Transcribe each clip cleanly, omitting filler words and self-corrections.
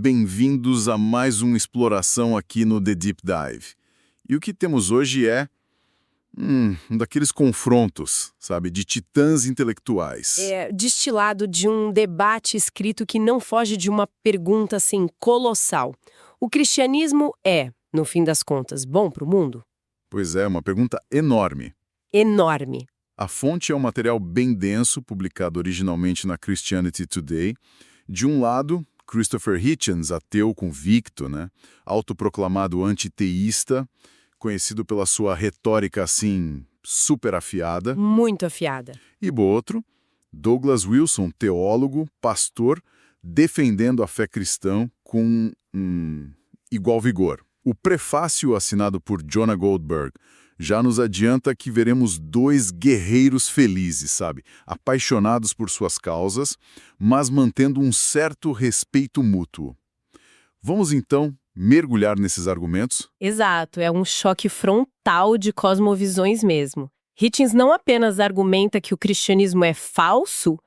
bem-vindos a mais uma exploração aqui no The Deep Dive. E o que temos hoje é um daqueles confrontos, sabe, de titãs intelectuais. É destilado de um debate escrito que não foge de uma pergunta, assim, colossal. O cristianismo é, no fim das contas, bom para o mundo? Pois é, uma pergunta enorme. Enorme. A fonte é um material bem denso, publicado originalmente na Christianity Today. De um lado, Christopher Hitchens, ateu convicto, né? Autoproclamado antiteísta, conhecido pela sua retórica, assim, super afiada. Muito afiada. E do outro, Douglas Wilson, teólogo, pastor, defendendo a fé cristã com igual vigor. O prefácio assinado por Jonah Goldberg já nos adianta que veremos dois guerreiros felizes, sabe? Apaixonados por suas causas, mas mantendo um certo respeito mútuo. Vamos, então, mergulhar nesses argumentos? Exato, é um choque frontal de cosmovisões mesmo. Hitchens não apenas argumenta que o cristianismo é falso,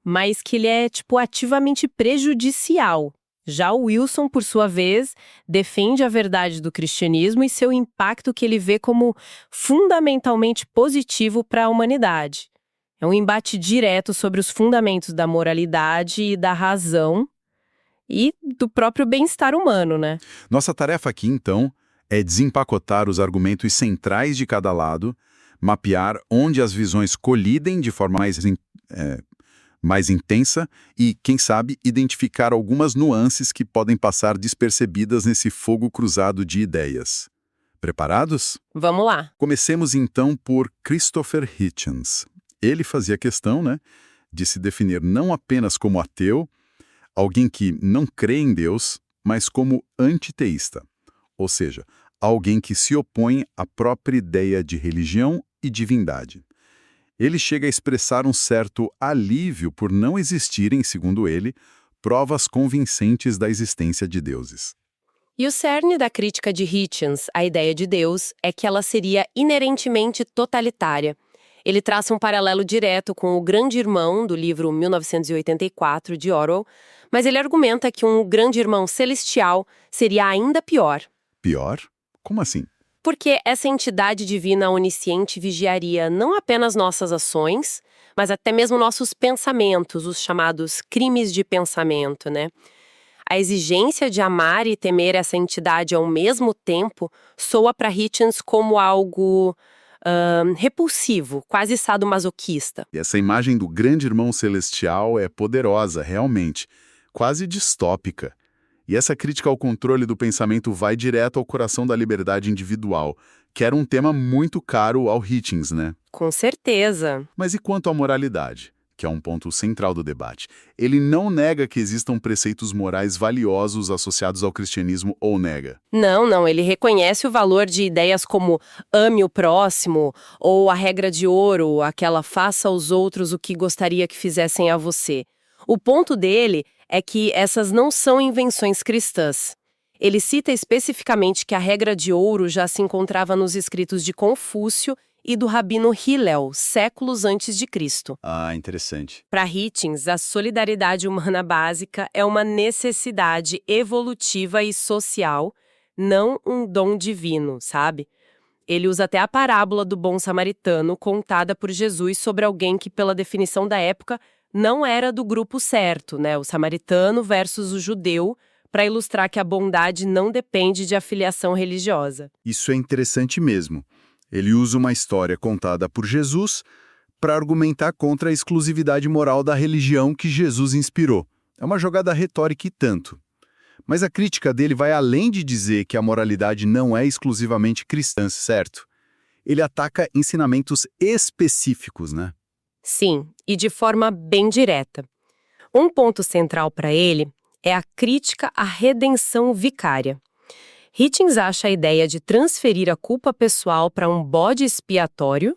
mas que ele é, ativamente prejudicial. Já o Wilson, por sua vez, defende a verdade do cristianismo e seu impacto que ele vê como fundamentalmente positivo para a humanidade. É um embate direto sobre os fundamentos da moralidade e da razão e do próprio bem-estar humano, né? Nossa tarefa aqui, então, é desempacotar os argumentos centrais de cada lado, mapear onde as visões colidem de forma mais intensa e, quem sabe, identificar algumas nuances que podem passar despercebidas nesse fogo cruzado de ideias. Preparados? Vamos lá. Comecemos então por Christopher Hitchens. Ele fazia questão, né, de se definir não apenas como ateu, alguém que não crê em Deus, mas como antiteísta, ou seja, alguém que se opõe à própria ideia de religião e divindade. Ele chega a expressar um certo alívio por não existirem, segundo ele, provas convincentes da existência de deuses. E o cerne da crítica de Hitchens à ideia de Deus é que ela seria inerentemente totalitária. Ele traça um paralelo direto com O Grande Irmão, do livro 1984, de Orwell, mas ele argumenta que um grande irmão celestial seria ainda pior. Pior? Como assim? Porque essa entidade divina onisciente vigiaria não apenas nossas ações, mas até mesmo nossos pensamentos, os chamados crimes de pensamento, né? A exigência de amar e temer essa entidade ao mesmo tempo soa para Hitchens como algo repulsivo, quase sadomasoquista. E essa imagem do grande irmão celestial é poderosa, realmente, quase distópica. E essa crítica ao controle do pensamento vai direto ao coração da liberdade individual, que era um tema muito caro ao Hitchens, né? Com certeza. Mas e quanto à moralidade, que é um ponto central do debate? Ele não nega que existam preceitos morais valiosos associados ao cristianismo ou nega? Não, ele reconhece o valor de ideias como ame o próximo ou a regra de ouro, aquela faça aos outros o que gostaria que fizessem a você. O ponto dele é que essas não são invenções cristãs. Ele cita especificamente que a regra de ouro já se encontrava nos escritos de Confúcio e do rabino Hillel, séculos antes de Cristo. Ah, interessante. Para Hitchens, a solidariedade humana básica é uma necessidade evolutiva e social, não um dom divino, sabe? Ele usa até a parábola do bom samaritano contada por Jesus sobre alguém que, pela definição da época, não era do grupo certo, né? O samaritano versus o judeu, para ilustrar que a bondade não depende de afiliação religiosa. Isso é interessante mesmo. Ele usa uma história contada por Jesus para argumentar contra a exclusividade moral da religião que Jesus inspirou. É uma jogada retórica e tanto. Mas a crítica dele vai além de dizer que a moralidade não é exclusivamente cristã, certo? Ele ataca ensinamentos específicos, né? Sim, e de forma bem direta. Um ponto central para ele é a crítica à redenção vicária. Hitchens acha a ideia de transferir a culpa pessoal para um bode expiatório,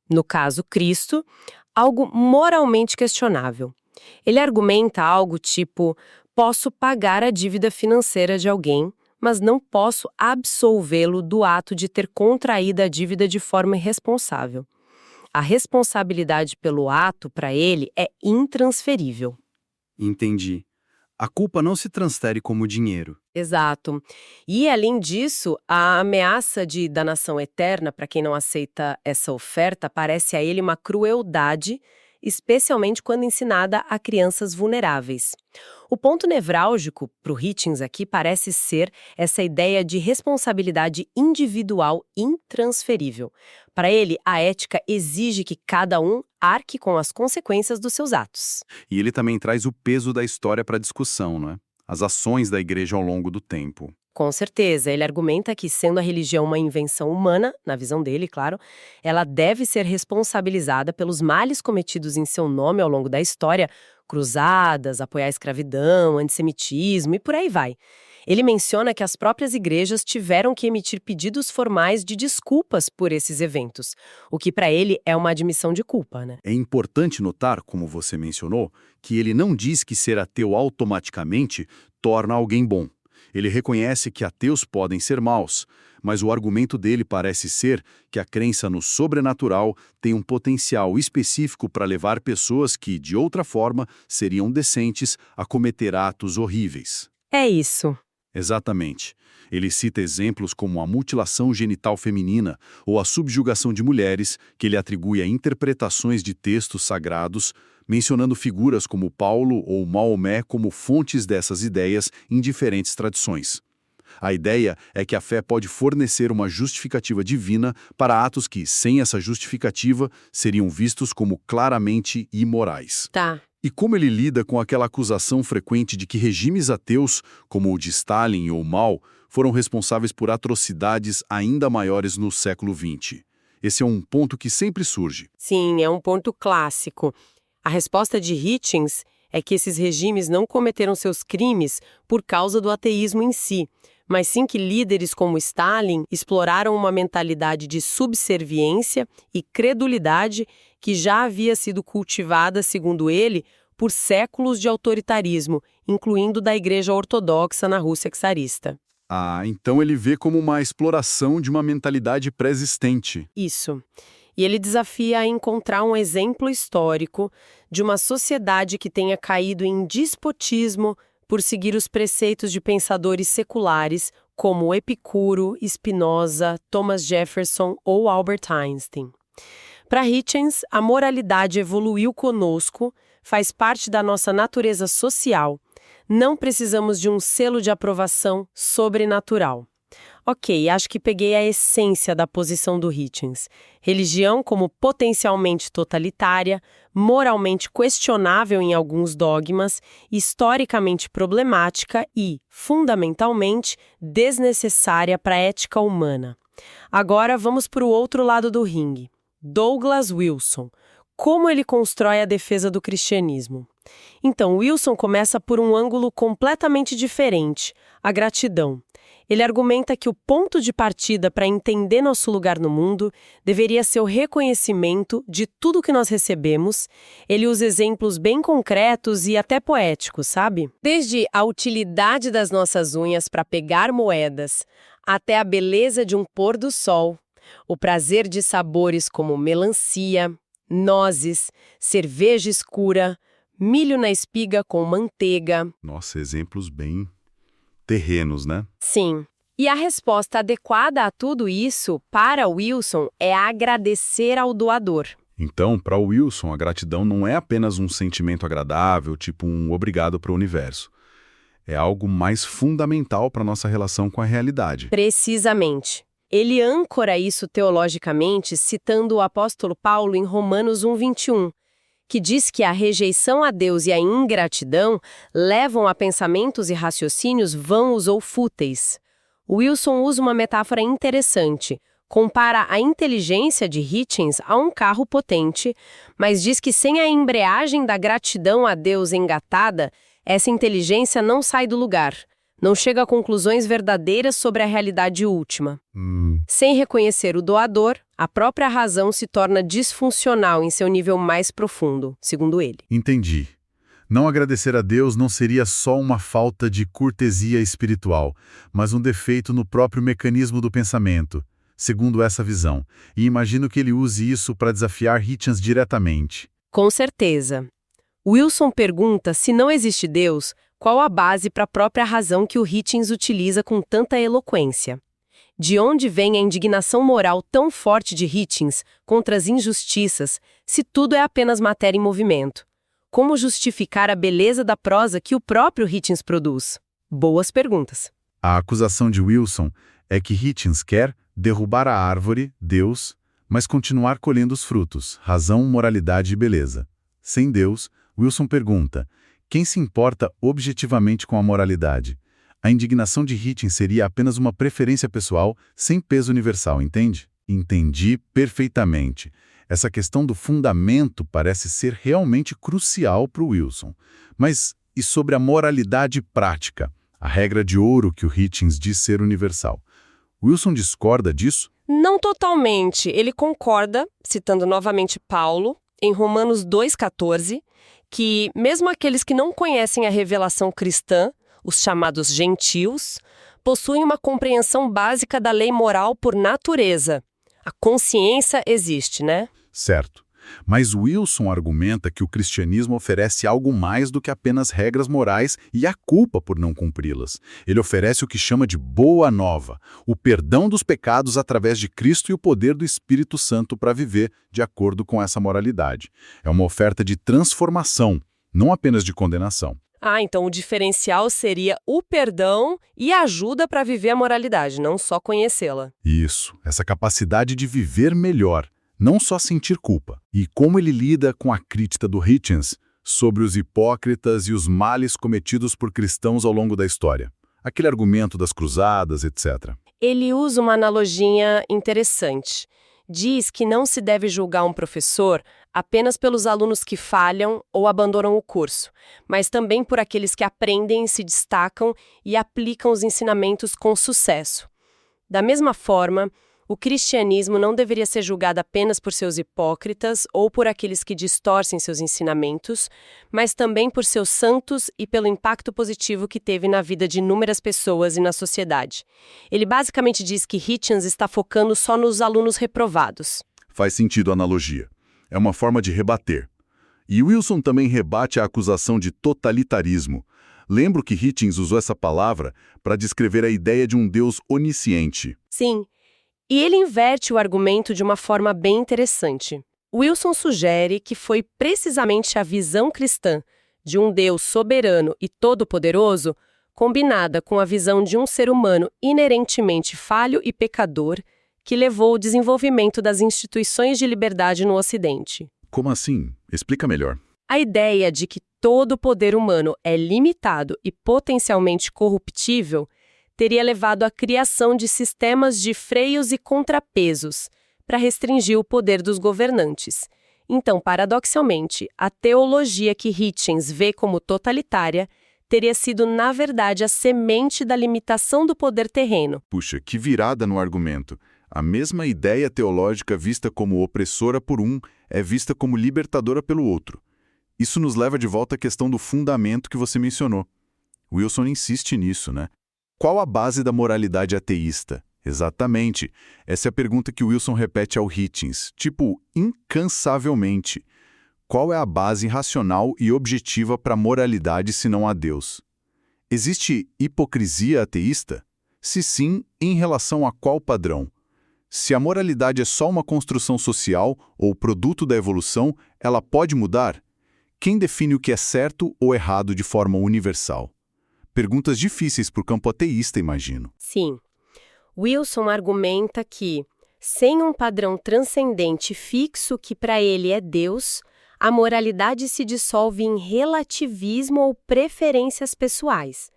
no caso Cristo, algo moralmente questionável. Ele argumenta algo tipo: posso pagar a dívida financeira de alguém, mas não posso absolvê-lo do ato de ter contraído a dívida de forma irresponsável. A responsabilidade pelo ato, para ele, é intransferível. Entendi. A culpa não se transfere como dinheiro. Exato. E, além disso, a ameaça de danação eterna, para quem não aceita essa oferta, parece a ele uma crueldade, especialmente quando ensinada a crianças vulneráveis. O ponto nevrálgico para o Hitchens aqui parece ser essa ideia de responsabilidade individual intransferível. Para ele, a ética exige que cada um arque com as consequências dos seus atos. E ele também traz o peso da história para a discussão, né? As ações da igreja ao longo do tempo. Com certeza, ele argumenta que, sendo a religião uma invenção humana, na visão dele, claro, ela deve ser responsabilizada pelos males cometidos em seu nome ao longo da história, cruzadas, apoiar a escravidão, antissemitismo e por aí vai. Ele menciona que as próprias igrejas tiveram que emitir pedidos formais de desculpas por esses eventos, o que para ele é uma admissão de culpa, né? É importante notar, como você mencionou, que ele não diz que ser ateu automaticamente torna alguém bom. Ele reconhece que ateus podem ser maus, mas o argumento dele parece ser que a crença no sobrenatural tem um potencial específico para levar pessoas que, de outra forma, seriam decentes a cometer atos horríveis. É isso. Exatamente. Ele cita exemplos como a mutilação genital feminina ou a subjugação de mulheres, que ele atribui a interpretações de textos sagrados, mencionando figuras como Paulo ou Maomé como fontes dessas ideias em diferentes tradições. A ideia é que a fé pode fornecer uma justificativa divina para atos que, sem essa justificativa, seriam vistos como claramente imorais. Tá. E como ele lida com aquela acusação frequente de que regimes ateus, como o de Stalin ou Mao, foram responsáveis por atrocidades ainda maiores no século XX? Esse é um ponto que sempre surge. Sim, é um ponto clássico. A resposta de Hitchens é que esses regimes não cometeram seus crimes por causa do ateísmo em si, mas sim que líderes como Stalin exploraram uma mentalidade de subserviência e credulidade que já havia sido cultivada, segundo ele, por séculos de autoritarismo, incluindo da Igreja Ortodoxa na Rússia czarista. Ah, então ele vê como uma exploração de uma mentalidade pré-existente. Isso. E ele desafia a encontrar um exemplo histórico de uma sociedade que tenha caído em despotismo por seguir os preceitos de pensadores seculares como Epicuro, Spinoza, Thomas Jefferson ou Albert Einstein. Para Hitchens, a moralidade evoluiu conosco, faz parte da nossa natureza social. Não precisamos de um selo de aprovação sobrenatural. Ok, acho que peguei a essência da posição do Hitchens. Religião como potencialmente totalitária, moralmente questionável em alguns dogmas, historicamente problemática e, fundamentalmente, desnecessária para a ética humana. Agora vamos para o outro lado do ringue. Douglas Wilson. Como ele constrói a defesa do cristianismo? Então, Wilson começa por um ângulo completamente diferente, a gratidão. Ele argumenta que o ponto de partida para entender nosso lugar no mundo deveria ser o reconhecimento de tudo que nós recebemos. Ele usa exemplos bem concretos e até poéticos, sabe? Desde a utilidade das nossas unhas para pegar moedas, até a beleza de um pôr do sol, o prazer de sabores como melancia, nozes, cerveja escura, milho na espiga com manteiga. Nossa, exemplos bem terrenos, né? Sim. E a resposta adequada a tudo isso, para Wilson, é agradecer ao doador. Então, para Wilson, a gratidão não é apenas um sentimento agradável, tipo um obrigado para o universo. É algo mais fundamental para a nossa relação com a realidade. Precisamente. Ele âncora isso teologicamente citando o apóstolo Paulo em Romanos 1:21, que diz que a rejeição a Deus e a ingratidão levam a pensamentos e raciocínios vãos ou fúteis. Wilson usa uma metáfora interessante. Compara a inteligência de Hitchens a um carro potente, mas diz que sem a embreagem da gratidão a Deus engatada, essa inteligência não sai do lugar. Não chega a conclusões verdadeiras sobre a realidade última. Sem reconhecer o doador, a própria razão se torna disfuncional em seu nível mais profundo, segundo ele. Entendi. Não agradecer a Deus não seria só uma falta de cortesia espiritual, mas um defeito no próprio mecanismo do pensamento, segundo essa visão. E imagino que ele use isso para desafiar Hitchens diretamente. Com certeza. Wilson pergunta se não existe Deus, qual a base para a própria razão que o Hitchens utiliza com tanta eloquência? De onde vem a indignação moral tão forte de Hitchens contra as injustiças, se tudo é apenas matéria em movimento? Como justificar a beleza da prosa que o próprio Hitchens produz? Boas perguntas. A acusação de Wilson é que Hitchens quer derrubar a árvore, Deus, mas continuar colhendo os frutos, razão, moralidade e beleza. Sem Deus, Wilson pergunta, quem se importa objetivamente com a moralidade? A indignação de Hitchens seria apenas uma preferência pessoal, sem peso universal, entende? Entendi perfeitamente. Essa questão do fundamento parece ser realmente crucial para o Wilson. Mas e sobre a moralidade prática? A regra de ouro que o Hitchens diz ser universal. Wilson discorda disso? Não totalmente. Ele concorda, citando novamente Paulo, em Romanos 2,14, que mesmo aqueles que não conhecem a revelação cristã, os chamados gentios, possuem uma compreensão básica da lei moral por natureza. A consciência existe, né? Certo. Mas Wilson argumenta que o cristianismo oferece algo mais do que apenas regras morais e a culpa por não cumpri-las. Ele oferece o que chama de boa nova, o perdão dos pecados através de Cristo e o poder do Espírito Santo para viver de acordo com essa moralidade. É uma oferta de transformação, não apenas de condenação. Então o diferencial seria o perdão e a ajuda para viver a moralidade, não só conhecê-la. Isso, essa capacidade de viver melhor, não só sentir culpa. E como ele lida com a crítica do Hitchens sobre os hipócritas e os males cometidos por cristãos ao longo da história. Aquele argumento das cruzadas, etc. Ele usa uma analogia interessante. Diz que não se deve julgar um professor apenas pelos alunos que falham ou abandonam o curso, mas também por aqueles que aprendem, se destacam e aplicam os ensinamentos com sucesso. Da mesma forma, o cristianismo não deveria ser julgado apenas por seus hipócritas ou por aqueles que distorcem seus ensinamentos, mas também por seus santos e pelo impacto positivo que teve na vida de inúmeras pessoas e na sociedade. Ele basicamente diz que Hitchens está focando só nos alunos reprovados. Faz sentido a analogia. É uma forma de rebater. E Wilson também rebate a acusação de totalitarismo. Lembro que Hitchens usou essa palavra para descrever a ideia de um Deus onisciente. Sim. E ele inverte o argumento de uma forma bem interessante. Wilson sugere que foi precisamente a visão cristã de um Deus soberano e todo-poderoso, combinada com a visão de um ser humano inerentemente falho e pecador, que levou ao desenvolvimento das instituições de liberdade no Ocidente. Como assim? Explica melhor. A ideia de que todo poder humano é limitado e potencialmente corruptível teria levado à criação de sistemas de freios e contrapesos para restringir o poder dos governantes. Então, paradoxalmente, a teologia que Hitchens vê como totalitária teria sido, na verdade, a semente da limitação do poder terreno. Puxa, que virada no argumento. A mesma ideia teológica vista como opressora por um é vista como libertadora pelo outro. Isso nos leva de volta à questão do fundamento que você mencionou. Wilson insiste nisso, né? Qual a base da moralidade ateísta? Exatamente. Essa é a pergunta que Wilson repete ao Hitchens, incansavelmente. Qual é a base racional e objetiva para a moralidade se não há Deus? Existe hipocrisia ateísta? Se sim, em relação a qual padrão? Se a moralidade é só uma construção social ou produto da evolução, ela pode mudar? Quem define o que é certo ou errado de forma universal? Perguntas difíceis para o campo ateísta, imagino. Sim. Wilson argumenta que, sem um padrão transcendente fixo que para ele é Deus, a moralidade se dissolve em relativismo ou preferências pessoais.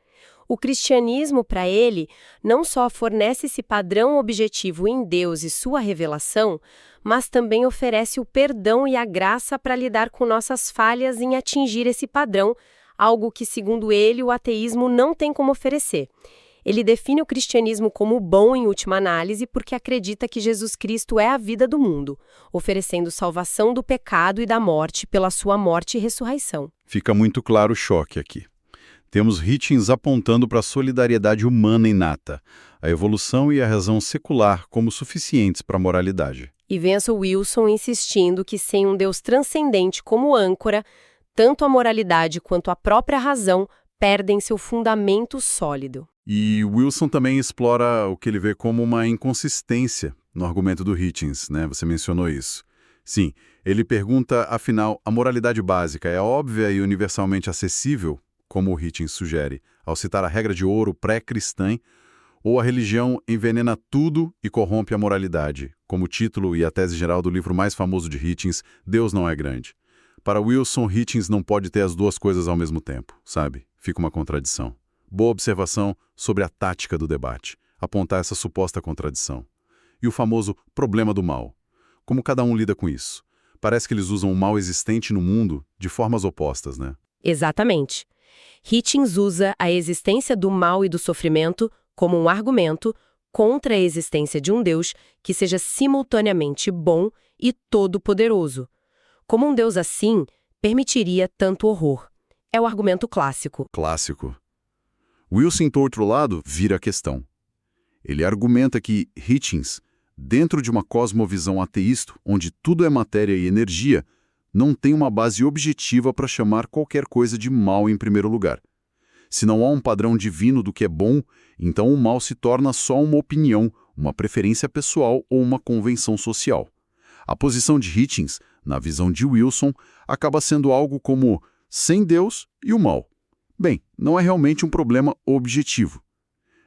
O cristianismo, para ele, não só fornece esse padrão objetivo em Deus e sua revelação, mas também oferece o perdão e a graça para lidar com nossas falhas em atingir esse padrão, algo que, segundo ele, o ateísmo não tem como oferecer. Ele define o cristianismo como bom em última análise porque acredita que Jesus Cristo é a vida do mundo, oferecendo salvação do pecado e da morte pela sua morte e ressurreição. Fica muito claro o choque aqui. Temos Hitchens apontando para a solidariedade humana inata, a evolução e a razão secular como suficientes para a moralidade. E Vance Wilson insistindo que sem um Deus transcendente como âncora, tanto a moralidade quanto a própria razão perdem seu fundamento sólido. E Wilson também explora o que ele vê como uma inconsistência no argumento do Hitchens, né? Você mencionou isso. Sim, ele pergunta, afinal, a moralidade básica é óbvia e universalmente acessível, como o Hitchens sugere, ao citar a regra de ouro pré-cristã, ou a religião envenena tudo e corrompe a moralidade, como o título e a tese geral do livro mais famoso de Hitchens, Deus não é grande. Para Wilson, Hitchens não pode ter as duas coisas ao mesmo tempo, sabe? Fica uma contradição. Boa observação sobre a tática do debate, apontar essa suposta contradição. E o famoso problema do mal. Como cada um lida com isso? Parece que eles usam o mal existente no mundo de formas opostas, né? Exatamente. Hitchens usa a existência do mal e do sofrimento como um argumento contra a existência de um Deus que seja simultaneamente bom e todo-poderoso. Como um Deus assim permitiria tanto horror? É o argumento clássico. Clássico. Wilson, por outro lado, vira a questão. Ele argumenta que Hitchens, dentro de uma cosmovisão ateísta, onde tudo é matéria e energia, não tem uma base objetiva para chamar qualquer coisa de mal em primeiro lugar. Se não há um padrão divino do que é bom, então o mal se torna só uma opinião, uma preferência pessoal ou uma convenção social. A posição de Hitchens, na visão de Wilson, acaba sendo algo como sem Deus e o mal. Bem, não é realmente um problema objetivo.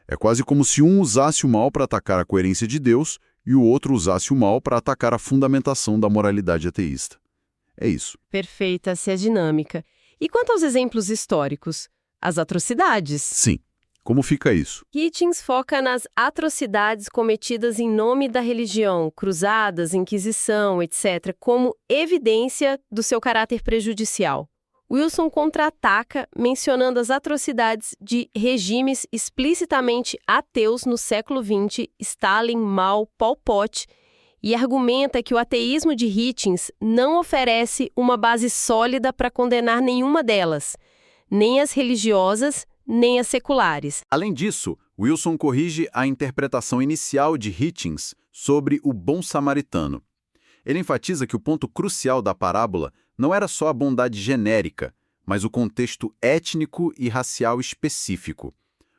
É quase como se um usasse o mal para atacar a coerência de Deus e o outro usasse o mal para atacar a fundamentação da moralidade ateísta. É isso. Perfeita essa dinâmica. E quanto aos exemplos históricos? As atrocidades. Sim. Como fica isso? Hitchens foca nas atrocidades cometidas em nome da religião, cruzadas, inquisição, etc., como evidência do seu caráter prejudicial. Wilson contra-ataca mencionando as atrocidades de regimes explicitamente ateus no século XX, Stalin, Mao, Pol Pot, e argumenta que o ateísmo de Hitchens não oferece uma base sólida para condenar nenhuma delas, nem as religiosas, nem as seculares. Além disso, Wilson corrige a interpretação inicial de Hitchens sobre o bom samaritano. Ele enfatiza que o ponto crucial da parábola não era só a bondade genérica, mas o contexto étnico e racial específico.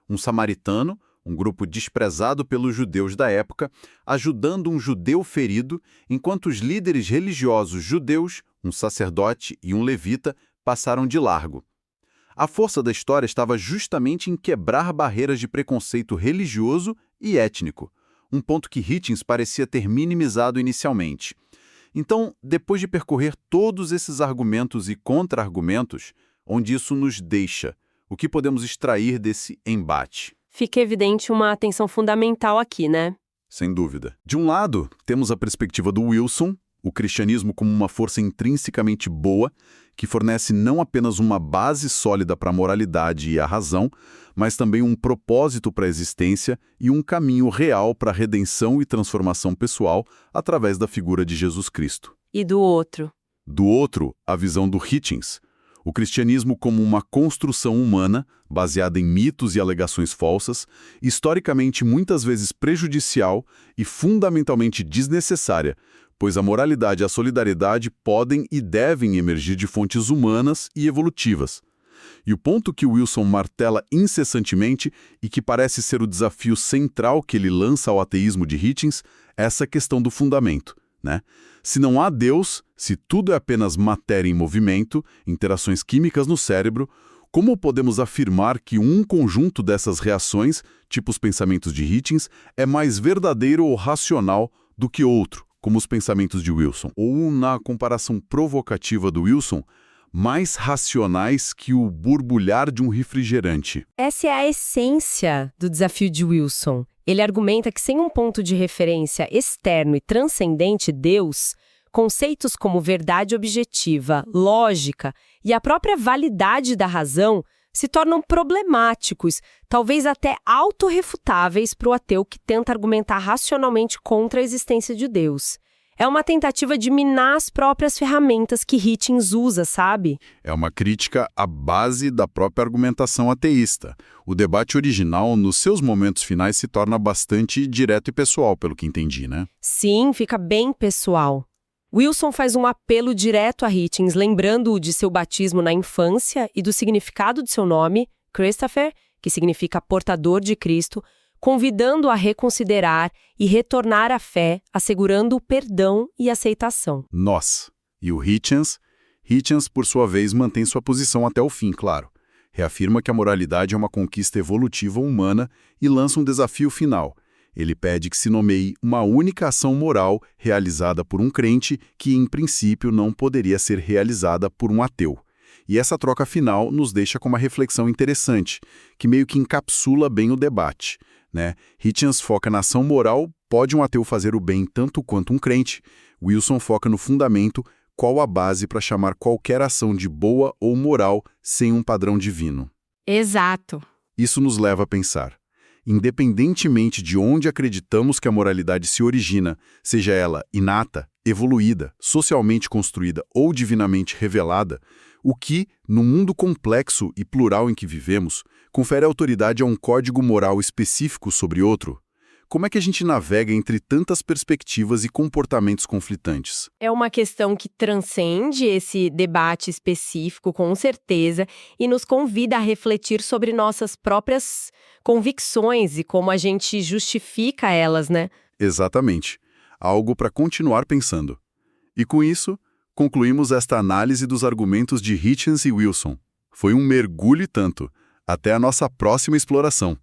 Um samaritano, um grupo desprezado pelos judeus da época, ajudando um judeu ferido, enquanto os líderes religiosos judeus, um sacerdote e um levita, passaram de largo. A força da história estava justamente em quebrar barreiras de preconceito religioso e étnico, um ponto que Hitchens parecia ter minimizado inicialmente. Então, depois de percorrer todos esses argumentos e contra-argumentos, onde isso nos deixa, o que podemos extrair desse embate? Fica evidente uma atenção fundamental aqui, né? Sem dúvida. De um lado, temos a perspectiva do Wilson, o cristianismo como uma força intrinsecamente boa, que fornece não apenas uma base sólida para a moralidade e a razão, mas também um propósito para a existência e um caminho real para a redenção e transformação pessoal através da figura de Jesus Cristo. E do outro? Do outro, a visão do Hitchens, o cristianismo como uma construção humana, baseada em mitos e alegações falsas, historicamente muitas vezes prejudicial e fundamentalmente desnecessária, pois a moralidade e a solidariedade podem e devem emergir de fontes humanas e evolutivas. E o ponto que Wilson martela incessantemente e que parece ser o desafio central que ele lança ao ateísmo de Hitchens é essa questão do fundamento, né? Se não há Deus, se tudo é apenas matéria em movimento, interações químicas no cérebro, como podemos afirmar que um conjunto dessas reações, tipo os pensamentos de Hitchens, é mais verdadeiro ou racional do que outro, como os pensamentos de Wilson? Ou, na comparação provocativa do Wilson, mais racionais que o borbulhar de um refrigerante? Essa é a essência do desafio de Wilson. Ele argumenta que sem um ponto de referência externo e transcendente, Deus, conceitos como verdade objetiva, lógica e a própria validade da razão se tornam problemáticos, talvez até autorrefutáveis para o ateu que tenta argumentar racionalmente contra a existência de Deus. É uma tentativa de minar as próprias ferramentas que Hitchens usa, sabe? É uma crítica à base da própria argumentação ateísta. O debate original, nos seus momentos finais, se torna bastante direto e pessoal, pelo que entendi, né? Sim, fica bem pessoal. Wilson faz um apelo direto a Hitchens, lembrando-o de seu batismo na infância e do significado de seu nome, Christopher, que significa portador de Cristo, convidando a reconsiderar e retornar à fé, assegurando o perdão e aceitação. Nós. E o Hitchens? Hitchens, por sua vez, mantém sua posição até o fim, claro. Reafirma que a moralidade é uma conquista evolutiva humana e lança um desafio final. Ele pede que se nomeie uma única ação moral realizada por um crente que, em princípio, não poderia ser realizada por um ateu. E essa troca final nos deixa com uma reflexão interessante, que meio que encapsula bem o debate, né? Hitchens foca na ação moral, pode um ateu fazer o bem tanto quanto um crente? Wilson foca no fundamento, qual a base para chamar qualquer ação de boa ou moral sem um padrão divino. Exato. Isso nos leva a pensar. Independentemente de onde acreditamos que a moralidade se origina, seja ela inata, evoluída, socialmente construída ou divinamente revelada, o que, no mundo complexo e plural em que vivemos, confere autoridade a um código moral específico sobre outro? Como é que a gente navega entre tantas perspectivas e comportamentos conflitantes? É uma questão que transcende esse debate específico, com certeza, e nos convida a refletir sobre nossas próprias convicções e como a gente justifica elas, né? Exatamente. Algo para continuar pensando. E com isso, concluímos esta análise dos argumentos de Hitchens e Wilson. Foi um mergulho e tanto. Até a nossa próxima exploração.